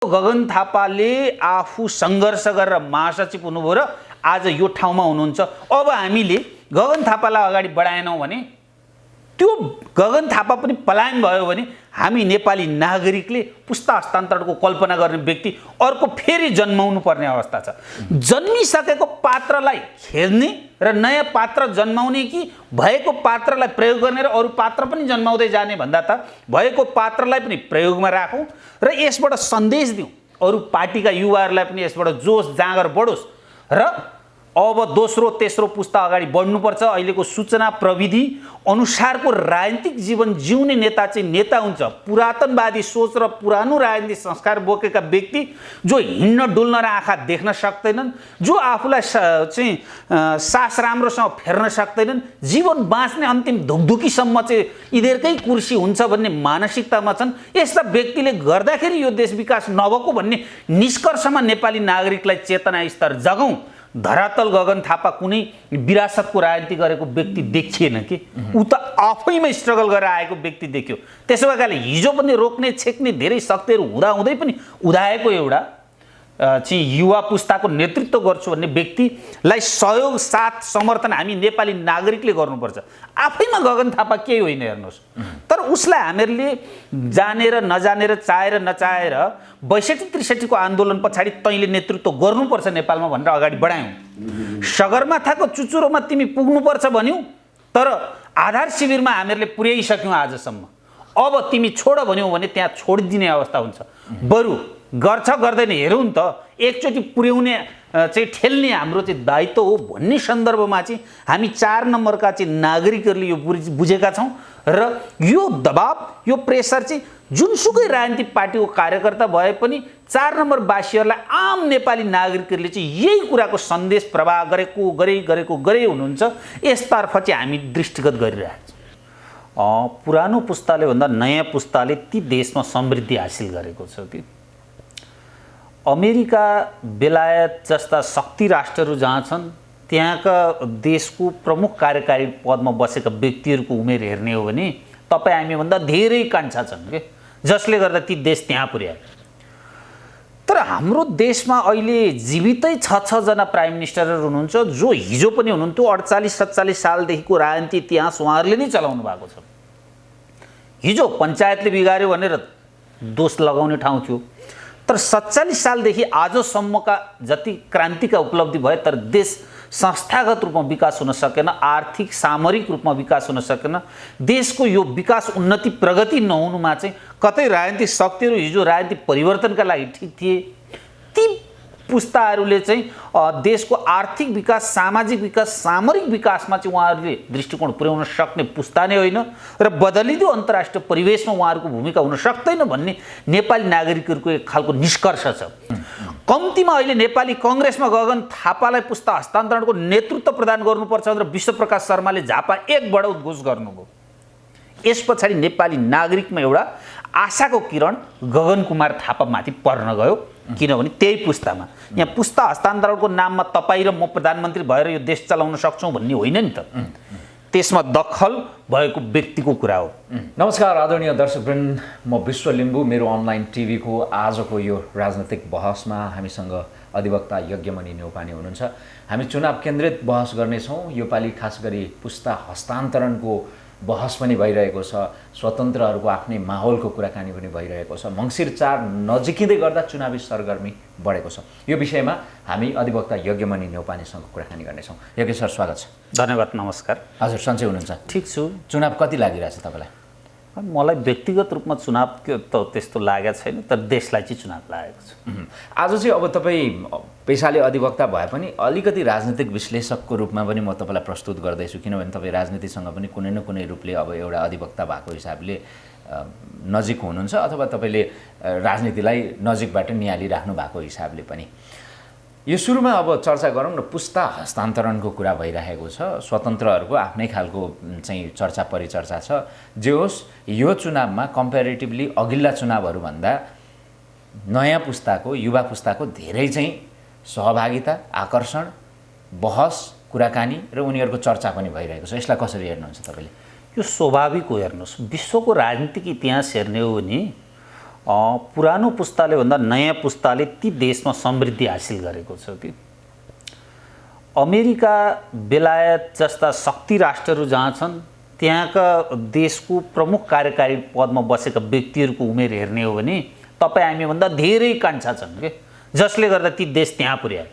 गगन थापाले आफू सङ्घर्ष गरेर महासचिव हुनुभयो र आज यो ठाउँमा हुनुहुन्छ। अब हामीले गगन थापालाई अगाडि बढाएनौँ भने, त्यो गगन थापा पनि पलायन भयो भने हामी नेपाली नागरिकले पुस्ता हस्तान्तरणको कल्पना गर्ने व्यक्ति अर्को फेरि जन्माउनु पर्ने अवस्था छ। जन्मिसकेको पात्रलाई खेल्ने र नयाँ पात्र जन्माउने कि भएको पात्रलाई प्रयोग गर्ने र अरू पात्र पनि जन्माउँदै जाने भन्दा त भएको पात्रलाई पनि प्रयोगमा राखौँ र यसबाट सन्देश दिउँ अरू पार्टीका युवाहरूलाई पनि यसबाट जोस जाँगर बढोस् र अब दोस्रो तेस्रो पुस्ता अगाडि बढ्नुपर्छ। अहिलेको सूचना प्रविधि अनुसारको राजनीतिक जीवन जिउने नेता चाहिँ नेता हुन्छ पुरातनवादी सोच र पुरानो राजनीतिक संस्कार बोकेका व्यक्ति जो हिँड्न डुल्न र आँखा देख्न सक्दैनन्, जो आफूलाई चाहिँ सास राम्रोसँग फेर्न सक्दैनन्, जीवन बाँच्ने अन्तिम धुकधुकीसम्म चाहिँ यिनीहरूकै कुर्सी हुन्छ भन्ने मानसिकतामा छन्। यस्ता व्यक्तिले गर्दाखेरि यो देश विकास नभएको भन्ने निष्कर्षमा नेपाली नागरिकलाई चेतना स्तर जगाउँ। धरातल गगन थापा कुनै विरासतको राजनीति गरेको व्यक्ति देखिएन कि, ऊ त आफैमा स्ट्रगल गरेर आएको व्यक्ति देखियो। त्यसो भएकाले हिजो पनि रोक्ने छेक्ने धेरै शक्तिहरू हुँदाहुँदै पनि उदाएको एउटा चाहिँ युवा पुस्ताको नेतृत्व गर्छु भन्ने व्यक्तिलाई सहयोग साथ समर्थन हामी नेपाली नागरिकले गर्नुपर्छ। आफैमा गगन थापा केही होइन हेर्नुहोस्, तर उसलाई हामीहरूले जानेर नजानेर चाहेर नचाहेर ६२-६३को आन्दोलन पछाडि तैँले नेतृत्व गर्नुपर्छ नेपालमा भनेर अगाडि बढायौँ। सगरमाथाको चुचुरोमा तिमी पुग्नुपर्छ भन्यौ, तर आधार शिविरमा हामीहरूले पुर्याइसक्यौँ आजसम्म। अब तिमी छोड भन्यौ भने त्यहाँ छोडिदिने अवस्था हुन्छ। बरु गर्छ गर्दैन हेरौँ नि त, एकचोटि पुर्याउने चाहिँ ठेल्ने हाम्रो चाहिँ दायित्व हो भन्ने सन्दर्भमा चाहिँ हामी 4 नम्बरका चाहिँ नागरिकहरूले यो बुझेका छौँ र यो दबाब यो प्रेसर चाहिँ जुनसुकै राजनीतिक पार्टीको कार्यकर्ता भए पनि 4 नम्बरवासीहरूलाई आम नेपाली नागरिकहरूले चाहिँ यही कुराको सन्देश प्रवाह गरे हुनुहुन्छ। यसतर्फ चाहिँ हामी दृष्टिगत गरिरहेको छौँ। पुरानो पुस्ताले भन्दा नयाँ पुस्ताले ती देशमा समृद्धि हासिल गरेको छ कि अमेरिका बेलायत जस्ता शक्ति राष्ट्रहरू जहाँ छन् त्यहाँका देशको प्रमुख कार्यकारी पदमा बसेका व्यक्तिहरूको उमेर हेर्ने हो भने तपाईँ हामीभन्दा धेरै कान्छा छन् के, जसले गर्दा ती देश त्यहाँ पुर्याए। तर हाम्रो देशमा अहिले जीवितै 6 जना प्राइम मिनिस्टरहरू हुनुहुन्छ जो हिजो पनि हुनुहुन्थ्यो। 48-47 सालदेखिको राजनीति इतिहास उहाँहरूले नै चलाउनु भएको छ। हिजो पञ्चायतले बिगार्यो भनेर दोष लगाउने ठाउँ थियो, तर 47 सालदेखि आजसम्मका जति क्रान्तिका उपलब्धि भए तर देश संस्थागत रूपमा विकास हुन सकेन, आर्थिक सामरिक रूपमा विकास हुन सकेन। देशको यो विकास उन्नति प्रगति नहुनुमा चाहिँ कतै राजनीतिक शक्तिहरू हिजो राजनीतिक परिवर्तनका लागि ठिक थिए, ती पुस्ताहरूले चाहिँ देशको आर्थिक विकास सामाजिक विकास सामरिक विकासमा चाहिँ उहाँहरूले दृष्टिकोण पुर्याउन सक्ने पुस्ता नै होइन र बदलिँदो अन्तर्राष्ट्रिय परिवेशमा उहाँहरूको भूमिका हुन सक्दैन भन्ने नेपाली नागरिकहरूको एक खालको निष्कर्ष छ। कम्तीमा अहिले नेपाली कङ्ग्रेसमा गगन थापालाई पुस्ता हस्तान्तरणको नेतृत्व प्रदान गर्नुपर्छ भनेर विश्वप्रकाश शर्माले झापा 1बाट उद्घोष गर्नुभयो। यस पछाडि नेपाली नागरिकमा एउटा आशाको किरण गगन कुमार थापामाथि पर्न गयो, किनभने त्यही पुस्तामा यहाँ पुस्ता हस्तान्तरणको नाममा तपाईँ र म प्रधानमन्त्री भएर यो देश चलाउन सक्छौँ भन्ने होइन नि त, त्यसमा दखल भएको व्यक्तिको कुरा हो। नमस्कार आदरणीय दर्शकवृन्द, म विश्व लिम्बू। मेरो अनलाइन टिभीको आजको यो राजनैतिक बहसमा हामीसँग अधिवक्ता यज्ञमणि न्यौपाने हुनुहुन्छ। हामी चुनाव केन्द्रित बहस गर्नेछौँ। योपालि खास गरी पुस्ता हस्तान्तरणको बहस पनि भइरहेको छ, स्वतन्त्रहरूको आफ्नै माहौलको कुराकानी पनि भइरहेको छ। मङ्सिर 4 नजिकिँदै गर्दा चुनावी सरगर्मी बढेको छ। यो विषयमा हामी अधिवक्ता यज्ञमणि न्यौपानेसँग कुराकानी गर्नेछौँ। यज्ञ सर, स्वागत छ। धन्यवाद, नमस्कार। हजुर सन्चै हुनुहुन्छ? ठिक छु। चुनाव कति लागिरहेछ तपाईँलाई? मलाई व्यक्तिगत रूपमा चुनाव त त्यस्तो लागेको छैन, तर देशलाई चाहिँ चुनाव लागेको छ। आज चाहिँ अब तपाईँ पेसाले अधिवक्ता भए पनि अलिकति राजनीतिक विश्लेषकको रूपमा पनि म तपाईँलाई प्रस्तुत गर्दैछु, किनभने तपाईँ राजनीतिसँग पनि कुनै न कुनै रूपले अब एउटा अधिवक्ता भएको हिसाबले नजिक हुनुहुन्छ, अथवा तपाईँले राजनीतिलाई नजिकबाट निहालिराख्नु भएको हिसाबले पनि। यो सुरुमा अब चर्चा गरौँ न, पुस्ता हस्तान्तरणको कुरा भइरहेको छ, स्वतन्त्रहरूको आफ्नै खालको चाहिँ चर्चा परिचर्चा छ। जे होस्, यो चुनावमा कम्पेरिटिभली अघिल्ला चुनावहरूभन्दा नयाँ पुस्ताको युवा पुस्ताको धेरै चाहिँ सहभागिता, आकर्षण, बहस, कुराकानी र उनीहरूको चर्चा पनि भइरहेको छ। यसलाई कसरी हेर्नुहुन्छ तपाईँले? यो स्वाभाविक हो। हेर्नुहोस्, विश्वको राजनीतिक इतिहास हेर्ने हो भने पुरानो पुस्ताले भन्दा नयाँ पुस्ताले ती देशमा समृद्धि हासिल गरेको छ कि अमेरिका बेलायत जस्ता शक्ति राष्ट्रहरू जहाँ छन् त्यहाँका देशको प्रमुख कार्यकारी पदमा बसेका व्यक्तिहरूको उमेर हेर्ने हो भने तपाईँ हामीभन्दा धेरै कान्छा छन् के जसले गर्दा ती देश त्यहाँ पुर्याए।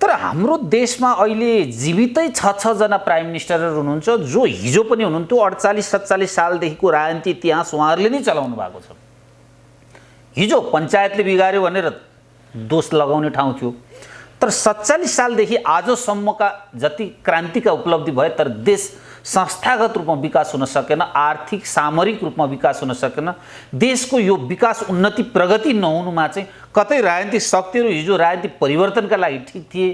तर हाम्रो देशमा अहिले जीवितै 6 जना प्राइम मिनिस्टरहरू हुनुहुन्छ जो हिजो पनि हुनुहुन्थ्यो 48-47 सालदेखिको राजनीति इतिहास उहाँहरूले नै चलाउनु भएको छ। हिजो पञ्चायतले बिगार्यो भनेर दोष लगाउने ठाउँ थियो, तर 47 सालदेखि आजसम्मका जति क्रान्तिका उपलब्धि भए तर देश संस्थागत रूपमा विकास हुन सकेन, आर्थिक सामरिक रूपमा विकास हुन सकेन। देशको यो विकास उन्नति प्रगति नहुनुमा चाहिँ कतै राजनीतिक शक्तिहरू हिजो राजनीतिक परिवर्तनका लागि ठिक थिए,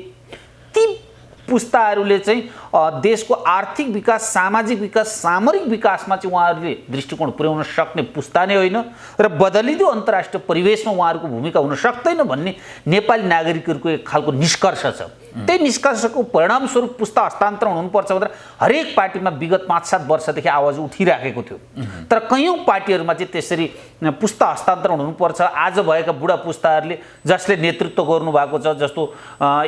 ती पुस्ताहरूले चाहिँ देशको आर्थिक विकास, सामाजिक विकास, सामरिक विकासमा चाहिँ उहाँहरूले दृष्टिकोण पुर्याउन सक्ने पुस्ता नै होइन र बदलिँदो अन्तर्राष्ट्रिय परिवेशमा उहाँहरूको भूमिका हुन सक्दैन भन्ने नेपाली नागरिकहरूको एक खालको निष्कर्ष छ। त्यही निष्कर्षको परिणामस्वरूप पुस्ता हस्तान्तरण हुनुपर्छ भनेर हरेक पार्टीमा विगत 5-7 वर्षदेखि आवाज उठिराखेको थियो। तर कैयौँ पार्टीहरूमा चाहिँ त्यसरी पुस्ता हस्तान्तरण हुनुपर्छ आज भएका बुढा पुस्ताहरूले जसले नेतृत्व गर्नुभएको छ, जस्तो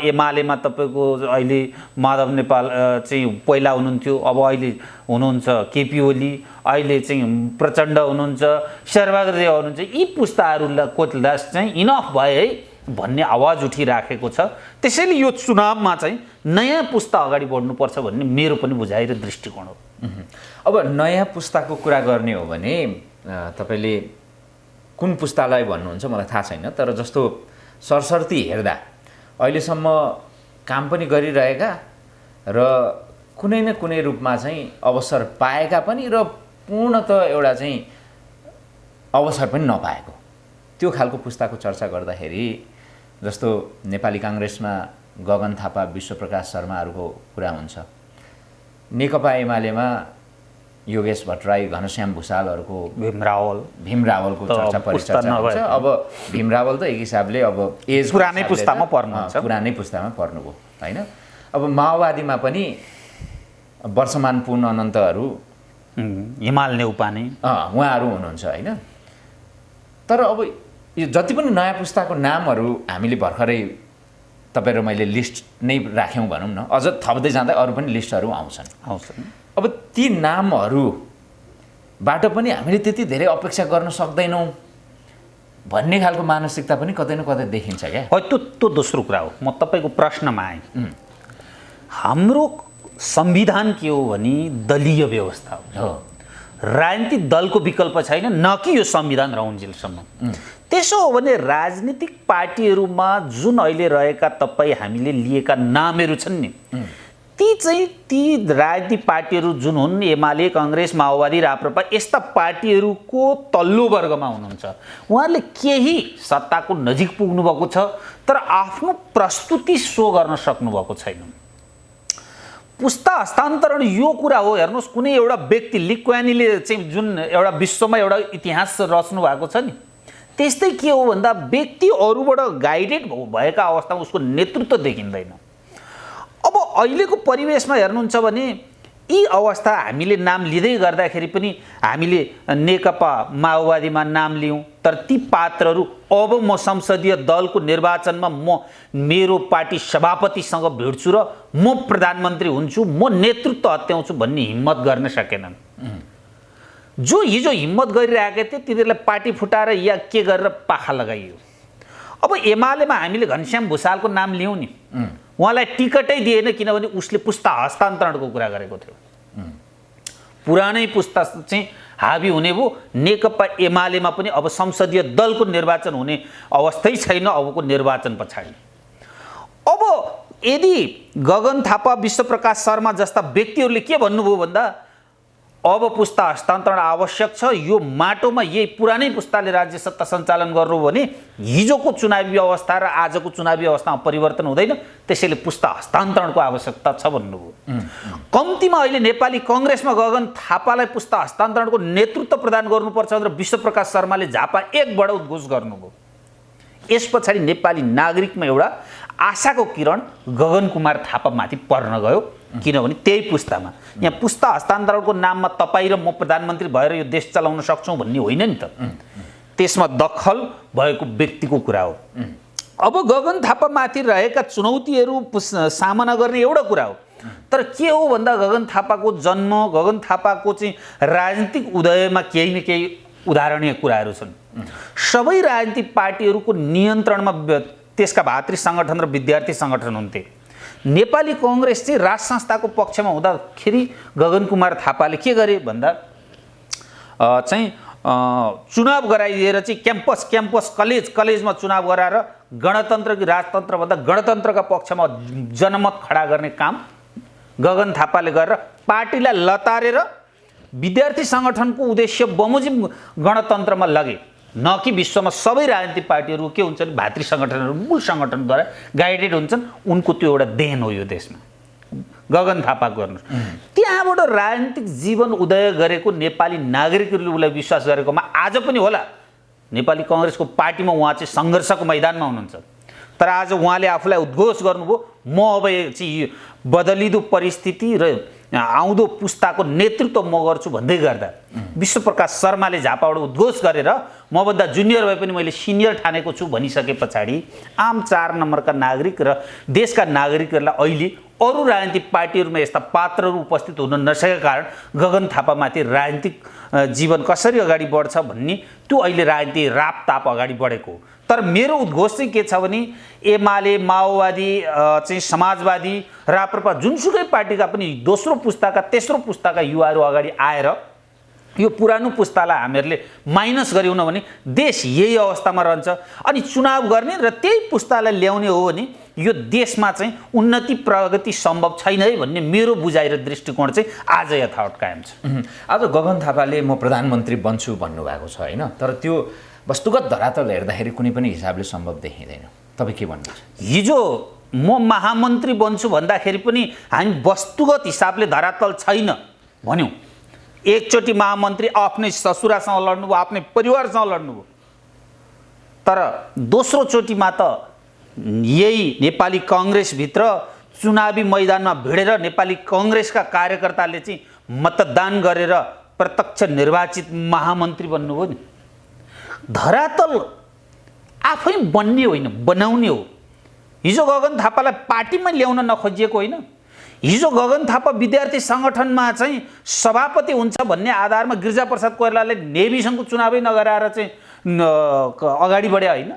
एमालेमा तपाईँको अहिले माधव नेपाल चाहिँ पहिला हुनुहुन्थ्यो, अब अहिले हुनुहुन्छ केपी ओली, अहिले चाहिँ प्रचण्ड हुनुहुन्छ, शेरबहादुर देउवा हुनुहुन्छ, यी पुस्ताहरूको चाहिँ इनफ भए है भन्ने आवाज उठिराखेको छ। त्यसैले यो चुनावमा चाहिँ नयाँ पुस्ता अगाडि बढ्नुपर्छ भन्ने मेरो पनि बुझाइ र दृष्टिकोण हो। अब नयाँ पुस्ताको कुरा गर्ने हो भने तपाईँले कुन पुस्तालाई भन्नुहुन्छ मलाई थाहा छैन, तर जस्तो सरसर्ती हेर्दा अहिलेसम्म काम पनि गरिरहेका र कुनै न कुनै रूपमा चाहिँ अवसर पाएका पनि र पूर्णतः एउटा चाहिँ अवसर पनि नपाएको त्यो खालको पुस्ताको चर्चा गर्दाखेरि जस्तो नेपाली काङ्ग्रेसमा गगन थापा, विश्वप्रकाश शर्माहरूको कुरा हुन्छ, नेकपा एमालेमा योगेश भट्टराई, घनश्याम भुषालहरूको, भीम रावलको चर्चा परिचर्चा हुन्छ। अब भीम रावल त एक हिसाबले अब एज पुरानै पुस्तामा पर्नुहुन्छ, पुरानै पुस्तामा पर्नुभयो होइन। अब माओवादीमा पनि वर्षमान पुन अनन्तहरू, हिमाल नेउपाने उहाँहरू हुनुहुन्छ होइन। तर अब यो जति पनि नयाँ पुस्ताको नामहरू हामीले भर्खरै तपाईँ र मैले लिस्ट नै राख्यौँ भनौँ न, अझ थप्दै जाँदा अरू पनि लिस्टहरू आउँछन्। अब ती नामहरूबाट पनि हामीले त्यति धेरै अपेक्षा गर्न सक्दैनौँ भन्ने खालको मानसिकता पनि कतै न कतै देखिन्छ क्या। त्यो दोस्रो कुरा हो। म तपाईँको प्रश्नमा आएँ। हाम्रो संविधान के हो भने दलीय व्यवस्था हो, राजनीतिक दलको विकल्प छैन, न कि यो संविधान रहन्जेलसम्म। त्यसो हो भने राजनीतिक पार्टीहरूमा जुन अहिले रहेका तपाईँ हामीले लिएका नामहरू छन् नि, ती राजनीतिक पार्टीहरू जुन हुन्, एमाले, काङ्ग्रेस, माओवादी, राप्रपा, यस्ता पार्टीहरूको तल्लो वर्गमा हुनुहुन्छ। उहाँहरूले केही सत्ताको नजिक पुग्नुभएको छ तर आफ्नो प्रस्तुति सो गर्न सक्नुभएको छैन। पुस्ता हस्तान्तरण यो कुरा हो, हेर्नुहोस् कुनै एउटा व्यक्ति लिक्वानीले चाहिँ जुन एउटा विश्वमा एउटा इतिहास रच्नु भएको छ नि, त्यस्तै के हो भन्दा व्यक्ति अरूबाट गाइडेड भएका अवस्थामा उसको नेतृत्व देखिँदैन। अब अहिलेको परिवेशमा हेर्नुहुन्छ भने यी अवस्था हामीले नाम लिँदै गर्दाखेरि पनि हामीले नेकपा माओवादीमा नाम लियौँ, तर ती पात्रहरू अब म संसदीय दलको निर्वाचनमा मेरो पार्टी सभापतिसँग भिड्छु र म प्रधानमन्त्री हुन्छु, म नेतृत्व हत्याउँछु भन्ने हिम्मत गर्न सकेनन्। जो हिजो हिम्मत गरिरहेका थिए तिनीहरूलाई पार्टी फुटाएर या के गरेर पाखा लगाइयो। अब एमालेमा हामीले घनश्याम भुषालको नाम लियौँ नि, उहाँलाई टिकटै दिएन किनभने उसले पुस्ता हस्तान्तरणको कुरा गरेको थियो। पुरानै पुस्ता चाहिँ हाबी हुने भयो। नेकपा एमालेमा पनि अब संसदीय दलको निर्वाचन हुने अवस्थै छैन अबको निर्वाचन पछाडि। अब यदि गगन थापा, विश्वप्रकाश शर्मा जस्ता व्यक्तिहरूले के भन्नुभयो भन्दा अब पुस्ता हस्तान्तरण आवश्यक छ, यो माटोमा यही पुरानै पुस्ताले राज्य सत्ता सञ्चालन गर्नु भने हिजोको चुनावी अवस्था र आजको चुनावी अवस्थामा परिवर्तन हुँदैन, त्यसैले पुस्ता हस्तान्तरणको आवश्यकता छ भन्नुभयो। कम्तीमा अहिले नेपाली काङ्ग्रेसमा गगन थापालाई पुस्ता हस्तान्तरणको नेतृत्व प्रदान गर्नुपर्छ भनेर विश्वप्रकाश शर्माले झापा 1बाट उद्घोष गर्नुभयो। यस पछाडि नेपाली नागरिकमा एउटा आशाको किरण गगन कुमार थापामाथि पर्न गयो, किनभने त्यही पुस्तामा यहाँ पुस्ता हस्तान्तरणको नाममा तपाईँ र म प्रधानमन्त्री भएर यो देश चलाउन सक्छौँ भन्ने होइन नि त। त्यसमा दखल भएको व्यक्तिको कुरा हो। अब गगन थापामाथि रहेका चुनौतीहरू सामना गर्ने एउटा कुरा हो, तर के हो भन्दा गगन थापाको जन्म, गगन थापाको चाहिँ राजनीतिक उदयमा केही न केही उदाहरणीय कुराहरू छन्। सबै राजनीतिक पार्टीहरूको नियन्त्रणमा त्यसका भातृ सङ्गठन र विद्यार्थी सङ्गठन हुन्थे। नेपाली कङ्ग्रेस चाहिँ राज संस्थाको पक्षमा हुँदाखेरि गगन कुमार थापाले के गरे भन्दा चाहिँ चुनाव गराइदिएर चाहिँ क्याम्पस कलेजमा चुनाव गराएर गणतन्त्र कि राजतन्त्र भन्दा गणतन्त्रका पक्षमा जनमत खडा गर्ने काम गगन थापाले गरेर पार्टीलाई लतारेर विद्यार्थी सङ्गठनको उद्देश्य बमोजिम गणतन्त्रमा लगे। न कि विश्वमा सबै राजनीतिक पार्टीहरू के हुन्छन्, भातृ सङ्गठनहरू मूल सङ्गठनद्वारा गाइडेड हुन्छन्। उनको त्यो एउटा देन हो यो देशमा गगन थापा गर्नु। त्यहाँबाट राजनीतिक जीवन उदय गरेको नेपाली नागरिकहरूले उसलाई विश्वास गरेकोमा आज पनि होला नेपाली कङ्ग्रेसको पार्टीमा उहाँ चाहिँ सङ्घर्षको मैदानमा हुनुहुन्छ। तर आज उहाँले आफूलाई उद्घोष गर्नुभयो, म अब चाहिँ बदलिदो परिस्थिति र आउँदो पुस्ताको नेतृत्व म गर्छु भन्दै गर्दा विश्वप्रकाश शर्माले झापाबाट उद्घोष गरेर मभन्दा जुनियर भए पनि मैले सिनियर ठानेको छु भनिसके पछाडि आम 4 नम्बरका नागरिक र देशका नागरिकहरूलाई अहिले अरू राजनीतिक पार्टीहरूमा यस्ता पात्रहरू उपस्थित हुन नसकेका कारण गगन थापामाथि राजनीतिक जीवन कसरी अगाडि बढ्छ भन्ने त्यो अहिले राजनीतिक रापताप अगाडि बढेको हो। तर मेरो उद्घोष चाहिँ के छ भने एमाले, माओवादी चाहिँ समाजवादी, राप्रपा जुनसुकै पार्टीका पनि दोस्रो पुस्ताका तेस्रो पुस्ताका युवाहरू अगाडि आएर यो पुरानो पुस्तालाई हामीहरूले माइनस गर्यौँ न भने देश यही अवस्थामा रहन्छ। अनि चुनाव गर्ने र त्यही पुस्तालाई ल्याउने हो भने यो देशमा चाहिँ उन्नति प्रगति सम्भव छैन है भन्ने मेरो बुझाइ र दृष्टिकोण चाहिँ आज यथावत कायम छ। आज गगन थापाले म प्रधानमन्त्री बन्छु भन्नुभएको छ होइन, तर त्यो वस्तुगत धरातल हेर्दाखेरि कुनै पनि हिसाबले सम्भव देखिँदैन। तपाईँ के भन्नुहुन्छ? हिजो म महामन्त्री बन्छु भन्दाखेरि पनि हामी वस्तुगत हिसाबले धरातल छैन भन्यौँ। एकचोटि महामन्त्री आफ्नै ससुरासँग लड्नुभयो, आफ्नै परिवारसँग लड्नुभयो। तर दोस्रो चोटिमा त यही नेपाली कङ्ग्रेसभित्र चुनावी मैदानमा भिडेर नेपाली कङ्ग्रेसका कार्यकर्ताले चाहिँ मतदान गरेर प्रत्यक्ष निर्वाचित महामन्त्री बन्नुभयो नि। धरातल आफै बन्ने होइन, बनाउने हो। हिजो गगन थापालाई पार्टीमा ल्याउन नखोजिएको होइन। हिजो गगन थापा विद्यार्थी सङ्गठनमा चाहिँ सभापति हुन्छ भन्ने आधारमा गिरिजाप्रसाद कोइरालाले नेभीसँगको चुनावै नगराएर चाहिँ अगाडि बढे होइन।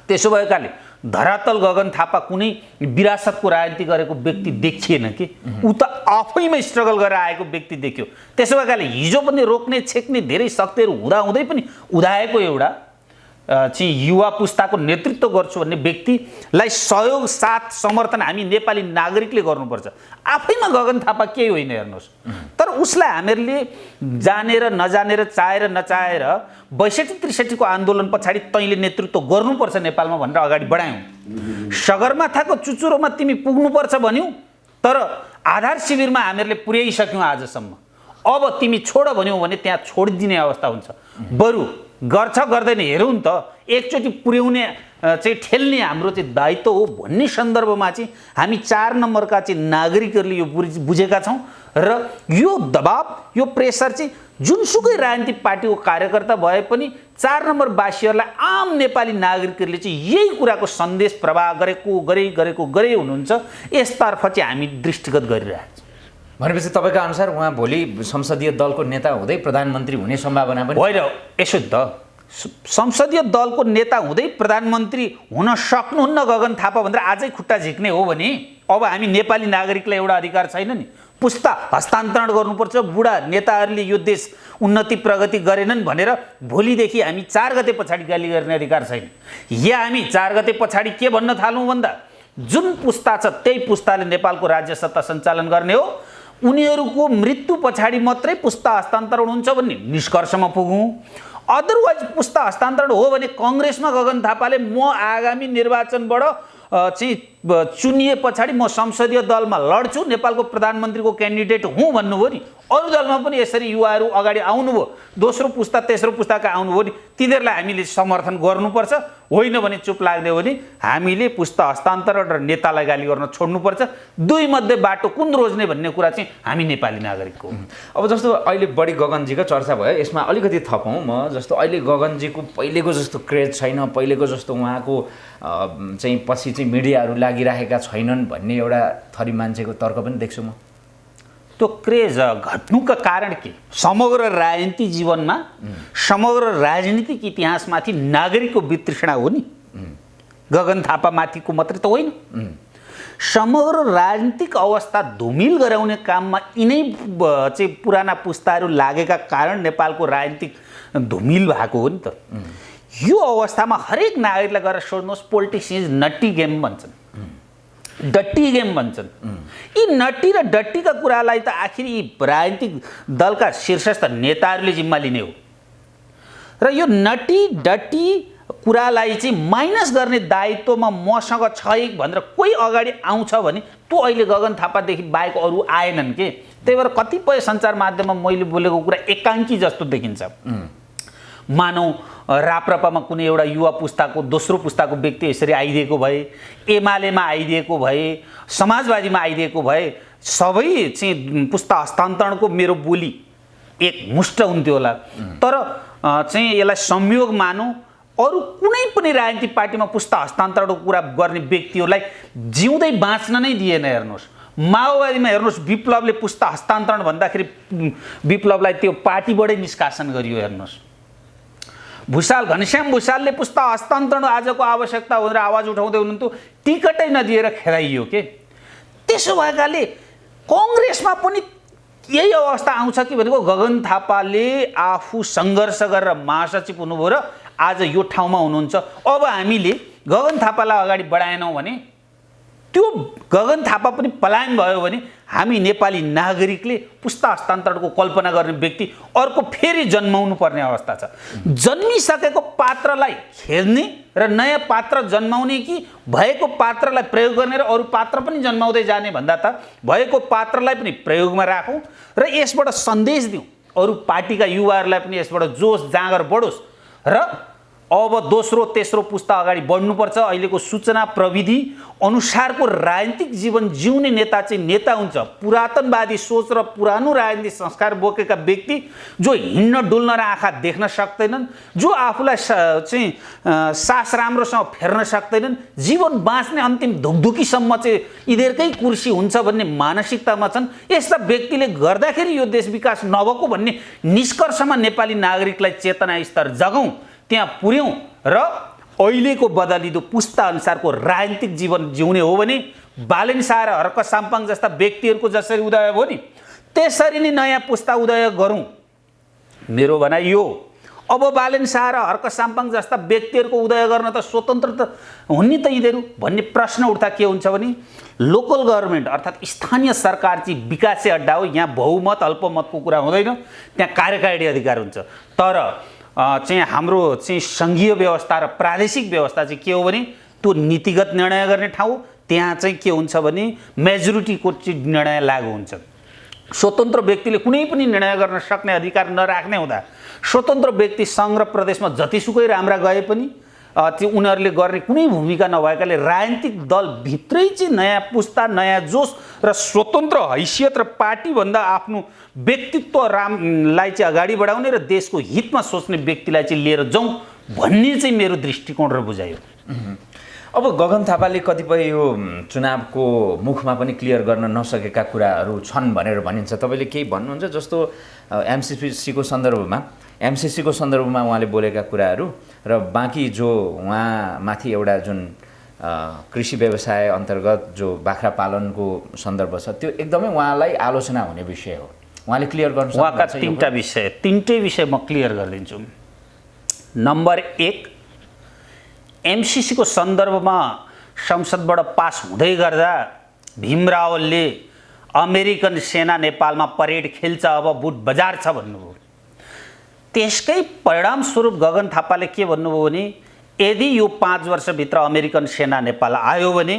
त्यसो भएकाले धरातल गगन थापा कुनै विरासतको राजनीति गरेको व्यक्ति देखिएन कि, ऊ त आफैमा स्ट्रगल गरेर आएको व्यक्ति देखियो। त्यसो भएकाले हिजो पनि रोक्ने छेक्ने धेरै शक्तिहरू हुँदाहुँदै पनि उदाएको एउटा चाहिँ युवा पुस्ताको नेतृत्व गर्छु भन्ने व्यक्तिलाई सहयोग साथ समर्थन हामी नेपाली नागरिकले गर्नुपर्छ। आफैमा गगन थापा केही होइन हेर्नुहोस्। तर उसलाई हामीहरूले जानेर नजानेर चाहेर नचाहेर 62-63 आन्दोलन पछाडि तैँले नेतृत्व गर्नुपर्छ नेपालमा भनेर अगाडि बढायौँ। सगरमाथाको चुचुरोमा तिमी पुग्नुपर्छ भन्यौ, तर आधार शिविरमा हामीहरूले पुर्याइसक्यौँ आजसम्म। अब तिमी छोड भन्यौ भने त्यहाँ छोडिदिने अवस्था हुन्छ। बरु गर्छ गर्दैन हेरौँ नि त, एकचोटि पुर्याउने चाहिँ ठेल्ने हाम्रो चाहिँ दायित्व हो भन्ने सन्दर्भमा चाहिँ हामी 4 नम्बरका चाहिँ नागरिकहरूले यो बुझेका छौँ। र यो दबाब, यो प्रेसर चाहिँ जुनसुकै राजनीतिक पार्टीको कार्यकर्ता भए पनि 4 नम्बरवासीहरूलाई, आम नेपाली नागरिकहरूले चाहिँ यही कुराको सन्देश प्रवाह गरे हुनुहुन्छ। यसतर्फ चाहिँ हामी दृष्टिगत गरिरहेका छौँ। भनेपछि तपाईँका अनुसार उहाँ भोलि संसदीय दलको नेता हुँदै प्रधानमन्त्री हुने सम्भावना पनि होइन? यसो त संसदीय दलको नेता हुँदै प्रधानमन्त्री हुन सक्नुहुन्न गगन थापा भनेर आजै खुट्टा झिक्ने हो भने अब हामी नेपाली नागरिकलाई एउटा अधिकार छैन नि? पुस्ता हस्तान्तरण गर्नुपर्छ। बुढा नेताहरूले यो देश उन्नति प्रगति गरेनन् भनेर भोलिदेखि हामी 4 गते पछाडि गाली गर्ने अधिकार छैन। या हामी 4 गते पछाडि के भन्न थालौँ भन्दा जुन पुस्ता छ त्यही पुस्ताले नेपालको राज्य सत्ता सञ्चालन गर्ने हो, उनीहरूको मृत्यु पछाडि मात्रै पुस्ता हस्तान्तरण हुन्छ भन्ने निष्कर्षमा पुगौँ। अदरवाइज पुस्ता हस्तान्तरण हो भने कङ्ग्रेसमा गगन थापाले म आगामी निर्वाचनबाट चाहिँ चुनिए पछाडि म संसदीय दलमा लड्छु, नेपालको प्रधानमन्त्रीको क्यान्डिडेट हुँ भन्नुभयो नि, अरू दलमा पनि यसरी युवाहरू अगाडि आउनुभयो, दोस्रो पुस्ता तेस्रो पुस्ताका आउनुभयो नि, तिनीहरूलाई हामीले समर्थन गर्नुपर्छ। होइन भने चुप लाग्ने हो नि हामीले पुस्ता हस्तान्तरण र नेतालाई गाली गर्न छोड्नुपर्छ। दुई मध्ये बाटो कुन रोज्ने भन्ने कुरा चाहिँ हामी नेपाली नागरिकको। अब जस्तो अहिले बढी गगनजीको चर्चा भयो, यसमा अलिकति थपौँ म। जस्तो अहिले गगनजीको पहिलेको जस्तो क्रेज छैन, पहिलेको जस्तो उहाँको चाहिँ पछि चाहिँ मिडियाहरू लागिरहेका छैनन् भन्ने एउटा थरी मान्छेको तर्क पनि देख्छु म। त्यो क्रेज घट्नुका कारण के? समग्र राजनीति जीवनमा, समग्र राजनीतिक इतिहासमाथि नागरिकको वितृष्णा हो नि। गगन थापा माथिको मात्रै त होइन, समग्र राजनीतिक अवस्था धुमिल गराउने काममा यिनै चाहिँ पुराना पुस्ताहरू लागेका कारण नेपालको राजनीतिक धुमिल भएको हो नि त। यो अवस्थामा हरेक नागरिकलाई गएर सोध्नुहोस्, पोलिटिक्स इज नट्टी गेम भन्छन्, डट्टी गेम भन्छन्। यी नट्टी र डट्टीका कुरालाई त आखिर यी राजनीतिक दलका शीर्षस्थ नेताहरूले जिम्मा लिने हो। र यो नट्टी डट्टी कुरालाई चाहिँ माइनस गर्ने दायित्वमा मसँग छ एक भनेर कोही अगाडि आउँछ भने त्यो अहिले गगन थापादेखि बाहेक अरू आएनन् के। त्यही भएर कतिपय सञ्चार माध्यममा मैले बोलेको कुरा एकाङ्की जस्तो देखिन्छ। मानौ राप्रपामा कुनै एउटा युवा पुस्ताको दोस्रो पुस्ताको व्यक्ति यसरी आइदिएको भए, एमालेमा आइदिएको भए, समाजवादीमा आइदिएको भए सबै चाहिँ पुस्ता हस्तान्तरणको मेरो बोली एक मुष्ट हुन्थ्यो होला। तर चाहिँ यसलाई संयोग मानौँ, अरू कुनै पनि राजनीतिक पार्टीमा पुस्ता हस्तान्तरणको कुरा गर्ने व्यक्तिहरूलाई जिउँदै बाँच्न नै दिएन। हेर्नुहोस्, माओवादीमा हेर्नुहोस्, विप्लवले पुस्ता हस्तान्तरण भन्दाखेरि विप्लवलाई त्यो पार्टीबाटै निष्कासन गरियो। हेर्नुहोस्, भुषाल, घनश्याम भुषालले पुस्ता हस्तान्तरण आजको आवश्यकता भनेर आवाज उठाउँदै हुनुहुन्थ्यो, टिकटै नदिएर खेदाइयो के। त्यसो भएकाले कङ्ग्रेसमा पनि यही अवस्था आउँछ कि भनेको गगन थापाले आफू सङ्घर्ष गरेर महासचिव हुनुभयो र आज यो ठाउँमा हुनुहुन्छ। अब हामीले गगन थापालाई अगाडि बढाएनौँ भने, त्यो गगन थापा पनि पलायन भयो भने हामी नेपाली नागरिकले पुस्ता हस्तान्तरणको कल्पना गर्ने व्यक्ति अर्को फेरि जन्माउनु पर्ने अवस्था छ। जन्मिसकेको पात्रलाई खेल्ने र नयाँ पात्र जन्माउने कि भएको पात्रलाई प्रयोग गर्ने र अरू पात्र पनि जन्माउँदै जाने भन्दा त भएको पात्रलाई पनि प्रयोगमा राखौँ र यसबाट सन्देश दिउँ, अरू पार्टीका युवाहरूलाई पनि यसबाट जोस जाँगर बढोस् र अब दोस्रो तेस्रो पुस्ता अगाडि बढ्नुपर्छ। अहिलेको सूचना प्रविधि अनुसारको राजनीतिक जीवन जिउने नेता चाहिँ नेता हुन्छ, पुरातनवादी सोच र पुरानो राजनीतिक संस्कार बोकेका व्यक्ति जो हिँड्न डुल्न र आँखा देख्न सक्दैनन्, जो आफूलाई चाहिँ सास राम्रोसँग फेर्न सक्दैनन्, जीवन बाँच्ने अन्तिम धुकधुकीसम्म चाहिँ यिनीहरूकै कुर्सी हुन्छ भन्ने मानसिकतामा छन्। यस्ता व्यक्तिले गर्दाखेरि यो देश विकास नभएको भन्ने निष्कर्षमा नेपाली नागरिकलाई चेतना स्तर जगाउँ, त्यहाँ पुर्यौँ र अहिलेको बदलिदो पुस्ता अनुसारको राजनीतिक जीवन जिउने हो भने बालेन शाह र हर्क साम्पाङ जस्ता व्यक्तिहरूको जसरी उदय भयो नि त्यसरी नै नयाँ पुस्ता उदय गरौँ। मेरो भनाइ यो, अब बालेन शाह र हर्क साम्पाङ जस्ता व्यक्तिहरूको उदय गर्न त स्वतन्त्र त हुन् नि त यिनीहरू भन्ने प्रश्न उठ्दा के हुन्छ भने लोकल गभर्मेन्ट अर्थात् स्थानीय सरकार चाहिँ विकासे अड्डा हो। यहाँ बहुमत अल्पमतको कुरा हुँदैन, त्यहाँ कार्यकारिणी अधिकार हुन्छ। तर चाहिँ हाम्रो चाहिँ सङ्घीय व्यवस्था र प्रादेशिक व्यवस्था चाहिँ के हो भने त्यो नीतिगत निर्णय गर्ने ठाउँ। त्यहाँ चाहिँ के हुन्छ भने मेजोरिटीको चाहिँ निर्णय लागू हुन्छ। स्वतन्त्र व्यक्तिले कुनै पनि निर्णय गर्न सक्ने अधिकार नराख्ने हुँदा स्वतन्त्र व्यक्ति सङ्घ र प्रदेशमा जतिसुकै राम्रा गए पनि त्यो उनीहरूले गर्ने कुनै भूमिका नभएकाले राजनीतिक दल भित्रै चाहिँ नयाँ पुस्ता, नयाँ जोस र स्वतन्त्र हैसियत र पार्टीभन्दा आफ्नो व्यक्तित्व रामलाई चाहिँ अगाडि बढाउने र देशको हितमा सोच्ने व्यक्तिलाई चाहिँ लिएर जाउँ भन्ने चाहिँ मेरो दृष्टिकोण र बुझाइ हो। अब गगन थापाले कतिपय यो चुनावको मुखमा पनि क्लियर गर्न नसकेका कुराहरू छन् भनेर भनिन्छ। तपाईँले केही भन्नुहुन्छ? जस्तो एमसिसीको सन्दर्भमा उहाँले बोलेका कुराहरू र बाँकी जो उहाँमाथि एउटा जुन कृषि व्यवसाय अन्तर्गत जो बाख्रा पालनको सन्दर्भ छ त्यो एकदमै उहाँलाई आलोचना हुने विषय हो। उहाँले क्लियर गर्नु सक्नुहुन्छ? उहाँका तिनटै विषय म क्लियर गरिदिन्छु। नम्बर 1, एमसिसीको सन्दर्भमा संसदबाट पास हुँदै गर्दा भीम रावलले अमेरिकन सेना नेपालमा परेड खेल्छ, अब बुट बजार छ भन्नुभयो। त्यसकै परिणामस्वरूप गगन थापाले के भन्नुभयो भने यदि यो 5 वर्षभित्र अमेरिकन सेना नेपाल आयो भने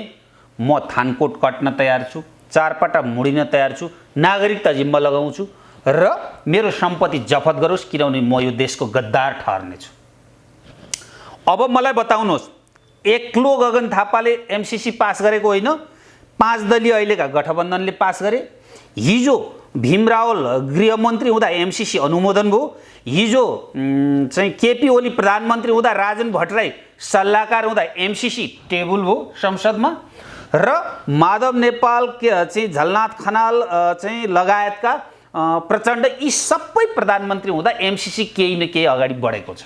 म थानकोट कट्न तयार छु, चारपटा मुडिन तयार छु, नागरिकता जिम्मा लगाउँछु र मेरो सम्पत्ति जफत गरोस्, किनभने म यो देशको गद्दार ठहर्नेछु। अब मलाई बताउनुहोस्, एक्लो गगन थापाले एमसीसी पास गरेको होइन, 5 दलीय अहिलेका गठबन्धनले पास गरे। हिजो भीम रावल गृहमन्त्री हुँदा एमसीसी अनुमोदन भयो। हिजो चाहिँ केपी ओली प्रधानमन्त्री हुँदा राजन भट्टराई सल्लाहकार हुँदा एमसीसी टेबल भयो संसदमा र माधव नेपाल चाहिँ झलनाथ खनाल चाहिँ लगायतका प्रचण्ड यी सबै प्रधानमन्त्री हुँदा एमसीसी केही न केही अगाडि बढेको छ।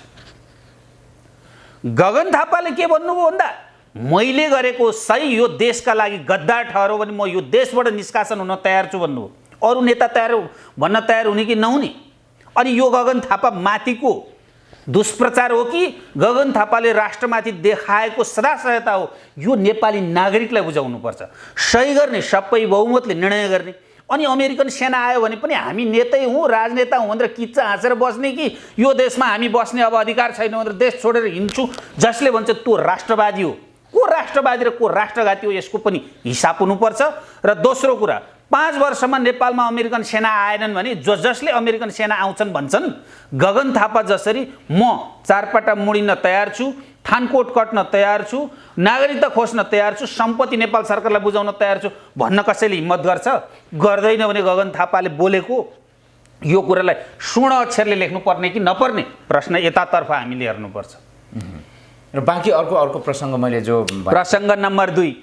गगन थापाले के भन्नुभयो भन्दा मैले गरेको सही यो देशका लागि गद्दार ठहरो भने म यो देशबाट निष्कासन हुन तयार छु भन्नुभयो। अरू नेता तयार भन्न तयार हुने कि नहुने? अनि यो गगन थापा माथिको दुष्प्रचार हो कि गगन थापाले राष्ट्रमाथि देखाएको सदासहायता हो? यो नेपाली नागरिकलाई बुझाउनुपर्छ। सही गर्ने सबै बहुमतले निर्णय गर्ने। अनि अमेरिकन सेना आयो भने पनि हामी नेतै हौँ, राजनेता हौँ भनेर किच्चा हाँसेर बस्ने कि यो देशमा हामी बस्ने अब अधिकार छैन भनेर देश छोडेर हिँड्छु जसले भन्छ त्यो राष्ट्रवादी हो। को राष्ट्रवादी र को राष्ट्रघाती हो यसको पनि हिसाब हुनुपर्छ। र दोस्रो कुरा, 5 वर्षमा नेपालमा अमेरिकन सेना आएनन् भने जसले अमेरिकन सेना आउँछन् भन्छन्, गगन थापा जसरी म चारपटा मुडिन तयार छु, थानकोट कट्न तयार छु, नागरिकता खोज्न तयार छु, सम्पत्ति नेपाल सरकारलाई बुझाउन तयार छु भन्न कसैले हिम्मत गर्छ? गर्दैन। भने गगन थापाले बोलेको यो कुरालाई स्वर्ण अक्षरले लेख्नुपर्ने कि नपर्ने प्रश्न यतातर्फ हामीले हेर्नुपर्छ। र बाँकी अर्को प्रसङ्ग मैले जो प्रसङ्ग नम्बर 2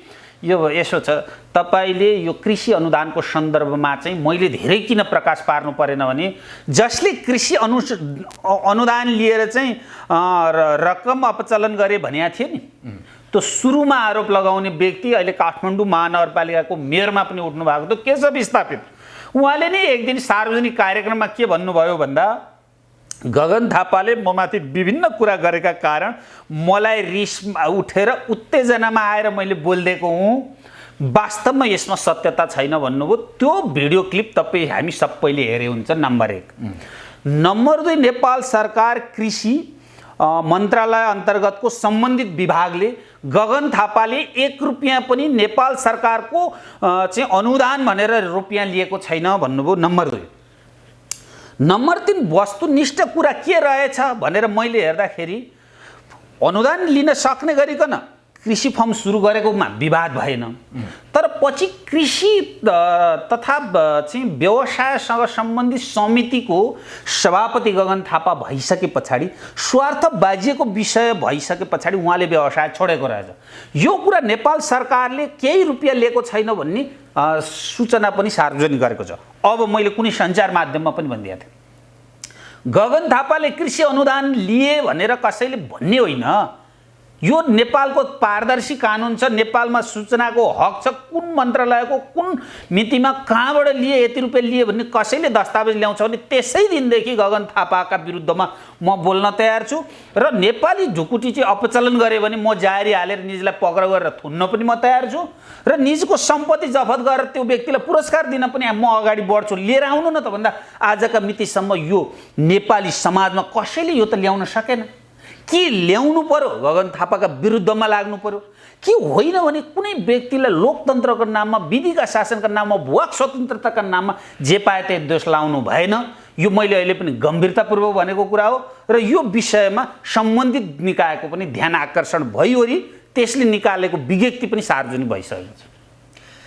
यो यसो छ, तपाईले यो कृषि अनुदानको सन्दर्भमा चाहिँ मैले धेरै किन प्रकाश पार्नु परेन भने जसले कृषि अनुदान लिएर चाहिँ रकम अपचलन गरे भनेको थियो नि, त्यो सुरुमा आरोप लगाउने व्यक्ति अहिले काठमाडौँ महानगरपालिकाको मेयरमा पनि उठ्नु भएको थियो, केशव स्थापित। उहाँले नै एक दिन सार्वजनिक कार्यक्रममा के भन्नुभयो भन्दा गगन थापाले ममाथि विभिन्न कुरा गरेका कारण मलाई रिस उठेर उत्तेजनामा आएर मैले बोलिदिएको हुँ, वास्तवमा यसमा सत्यता छैन भन्नुभयो। त्यो भिडियो क्लिप तपाईँ हामी सबैले हेरे हुन्छ। नम्बर 1। नम्बर 2, नेपाल सरकार कृषि मन्त्रालय अन्तर्गतको सम्बन्धित विभागले गगन थापाले 1 रुपियाँ पनि नेपाल सरकारको चाहिँ अनुदान भनेर रुपियाँ लिएको छैन भन्नुभयो। नम्बर 2। नम्बर 3, वस्तुनिष्ठ कुरा के रहेछ भनेर मैले हेर्दाखेरि अनुदान लिन सक्ने गरिकन कृषि फर्म सुरु गरेकोमा विवाद भएन, तर पछि कृषि तथा चाहिँ व्यवसायसँग सम्बन्धित समितिको सभापति गगन थापा भइसके पछाडि, स्वार्थ बाजिएको विषय भइसके पछाडि उहाँले व्यवसाय छोडेको रहेछ। यो कुरा नेपाल सरकारले केही रुपियाँ लिएको छैन भन्ने सूचना पनि सार्वजनिक गरेको छ। अब मैले कुनै सञ्चार माध्यममा पनि भनिदिएको थिएँ, गगन थापाले कृषि अनुदान लिए भनेर कसैले भन्ने होइन। यो नेपालको पारदर्शी कानुन छ, नेपालमा सूचनाको हक छ। कुन मन्त्रालयको कुन मितिमा कहाँबाट लिए, यति रुपियाँ लिए भन्ने कसैले दस्तावेज ल्याउँछ भने त्यसै दिनदेखि गगन थापाका विरुद्धमा म बोल्न तयार छु। र नेपाली ढुकुटी चाहिँ अपचलन गरे भने म जारी हालेर निजलाई पक्राउ गरेर थुन्न पनि म तयार छु, र निजको सम्पत्ति जफत गरेर त्यो व्यक्तिलाई पुरस्कार दिन पनि म अगाडि बढ्छु। लिएर आउनु न त भन्दा आजका मितिसम्म यो नेपाली समाजमा कसैले यो त ल्याउन सकेन। के ल्याउनु पर्यो? गगन थापाका विरुद्धमा लाग्नु पर्यो कि होइन भने कुनै व्यक्तिलाई लोकतन्त्रको नाममा, विधिका शासनका नाममा, वाक स्वतन्त्रताका नाममा जे पाए त्यही दोष लाउनु भएन। यो मैले अहिले पनि गम्भीरतापूर्वक भनेको कुरा हो र यो विषयमा सम्बन्धित निकायको पनि ध्यान आकर्षण भइवरी त्यसले निकालेको विज्ञप्ति पनि सार्वजनिक भइसकेको छ।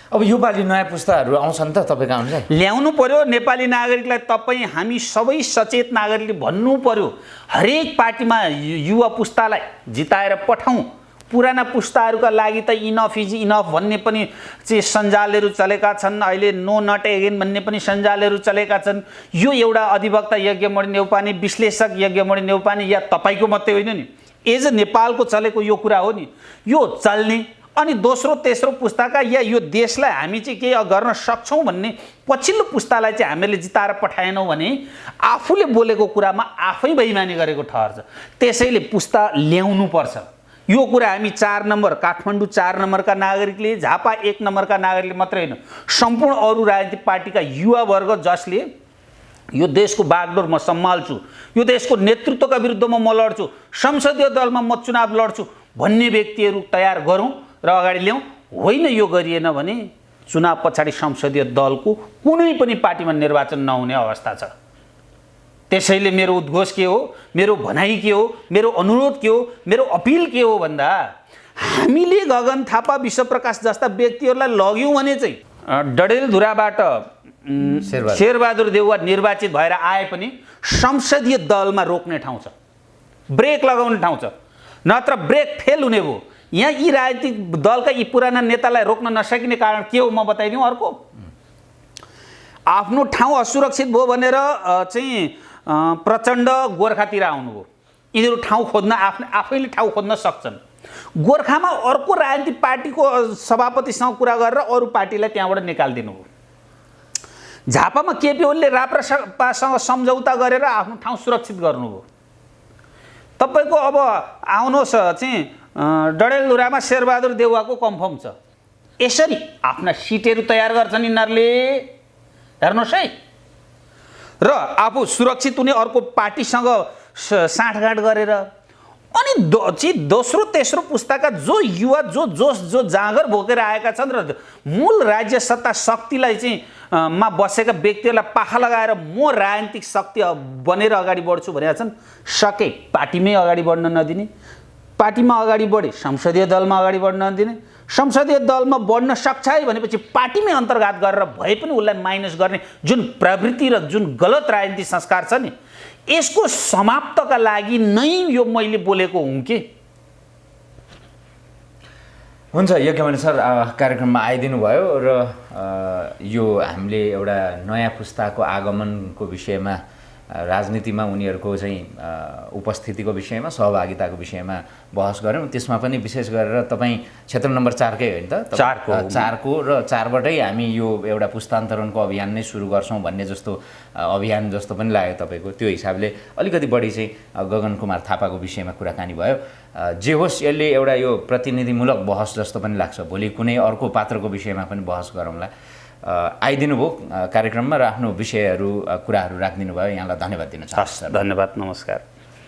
अब योपालि नयाँ पुस्ताहरू आउँछन् त तपाईँको अनुसार? ल्याउनु पर्यो। नेपाली नागरिकलाई तपाईँ हामी सबै सचेत नागरिकले भन्नु पर्यो, हरेक पार्टीमा युवा पुस्तालाई जिताएर पठाउँ। पुराना पुस्ताहरूका लागि त इनफ इज इनफ भन्ने पनि चाहिँ सञ्जालहरू चलेका छन्। अहिले नो नट एगेन भन्ने पनि सञ्जालहरू चलेका छन्। यो एउटा अधिवक्ता यज्ञमणि नेउपाने, विश्लेषक यज्ञमणि नेउपाने या तपाईँको मात्रै होइन नि, एज नेपालको चलेको यो कुरा हो नि, यो चल्ने। अनि दोस्रो तेस्रो पुस्ताका या यो देशलाई हामी चाहिँ केही गर्न सक्छौँ भन्ने पछिल्लो पुस्तालाई चाहिँ हामीले जिताएर पठाएनौँ भने आफूले बोलेको कुरामा आफै बेइमानी गरेको ठहर्छ। त्यसैले पुस्ता ल्याउनु पर्छ। यो कुरा हामी 4 नम्बर काठमाडौँ 4 नम्बरका नागरिकले, झापा 1 नम्बरका नागरिकले मात्रै होइन, सम्पूर्ण अरू राजनीतिक पार्टीका युवा वर्ग जसले यो देशको बागडोर म सम्हाल्छु, यो देशको नेतृत्वका विरुद्धमा म लड्छु, संसदीय दलमा म चुनाव लड्छु भन्ने व्यक्तिहरू तयार गरौँ र अगाडि ल्याउँ। होइन यो गरिएन भने चुनाव पछाडि संसदीय दलको कुनै पनि पार्टीमा निर्वाचन नहुने अवस्था छ। त्यसैले मेरो उद्घोष के हो, मेरो भनाइ के हो, मेरो अनुरोध के हो, मेरो अपिल के हो भन्दा हामीले गगन थापा, विश्वप्रकाश जस्ता व्यक्तिहरूलाई लग्यौँ भने चाहिँ डडेलधुराबाट शेरबहादुर देउवा निर्वाचित भएर आए पनि संसदीय दलमा रोक्ने ठाउँ छ, ब्रेक लगाउने ठाउँ छ, नत्र ब्रेक फेल हुने भयो। यहाँ यी राजनीतिक दलका यी पुराना नेतालाई रोक्न नसकिने कारण के हो म बताइदिउँ। अर्को, आफ्नो ठाउँ असुरक्षित भयो भनेर चाहिँ प्रचण्ड गोर्खातिर आउनुभयो। यिनीहरू ठाउँ खोज्न आफैले ठाउँ खोज्न सक्छन्। गोर्खामा अर्को राजनीतिक पार्टीको सभापतिसँग कुरा गरेर अरू पार्टीलाई त्यहाँबाट निकालिदिनु भयो। झापामा केपी ओलीले राप्रपासँग सम्झौता गरेर आफ्नो ठाउँ सुरक्षित गर्नुभयो। तपाईँको अब आउनुहोस् चाहिँ डडेलधुरामा शेरबहादुर देउवाको कन्फर्म छ। यसरी आफ्ना सिटहरू तयार गर्छन् यिनीहरूले, हेर्नुहोस् है। र आफू सुरक्षित हुने अर्को पार्टीसँग साँठगाँठ गरेर अनि दोस्रो तेस्रो पुस्ताका जो युवा जो जाँगर बोकेर आएका छन् र मूल राज्य सत्ता शक्तिलाई चाहिँ मा बसेका व्यक्तिहरूलाई पाखा लगाएर म राजनीतिक शक्ति बनेर अगाडि बढ्छु भनेका छन्। सके पार्टीमै अगाडि बढ्न नदिने, पार्टीमा अगाडि बढे संसदीय दलमा अगाडि बढ्न नदिने, संसदीय दलमा बढ्न सक्छ है भनेपछि पार्टीमै अन्तर्घात गरेर भए पनि उसलाई माइनस गर्ने जुन प्रवृत्ति र जुन गलत राजनीतिक संस्कार छ नि, यसको समाप्तका लागि नै यो मैले बोलेको हुँ कि। हुन्छ, यज्ञमणि सर कार्यक्रममा आइदिनु भयो र यो हामीले एउटा नयाँ पुस्ताको आगमनको विषयमा, राजनीतिमा उनीहरूको चाहिँ उपस्थितिको विषयमा, सहभागिताको विषयमा बहस गऱ्यौँ। त्यसमा पनि विशेष गरेर तपाईँ क्षेत्र नम्बर 4कै होइन त? 4को र 4बाटै हामी यो एउटा पुस्तान्तरणको अभियान नै सुरु गर्छौँ भन्ने जस्तो अभियान जस्तो पनि लाग्यो तपाईँको। त्यो हिसाबले अलिकति बढी चाहिँ गगन कुमार थापाको विषयमा कुराकानी भयो। जे होस्, यसले एउटा यो प्रतिनिधिमूलक बहस जस्तो पनि लाग्छ। भोलि कुनै अर्को पात्रको विषयमा पनि बहस गरौँला। आइदिनु भयो कार्यक्रममा र आफ्नो विषयहरू, कुराहरू राखिदिनु भयो। यहाँलाई धन्यवाद दिन चाहन्छु। धन्यवाद, नमस्कार।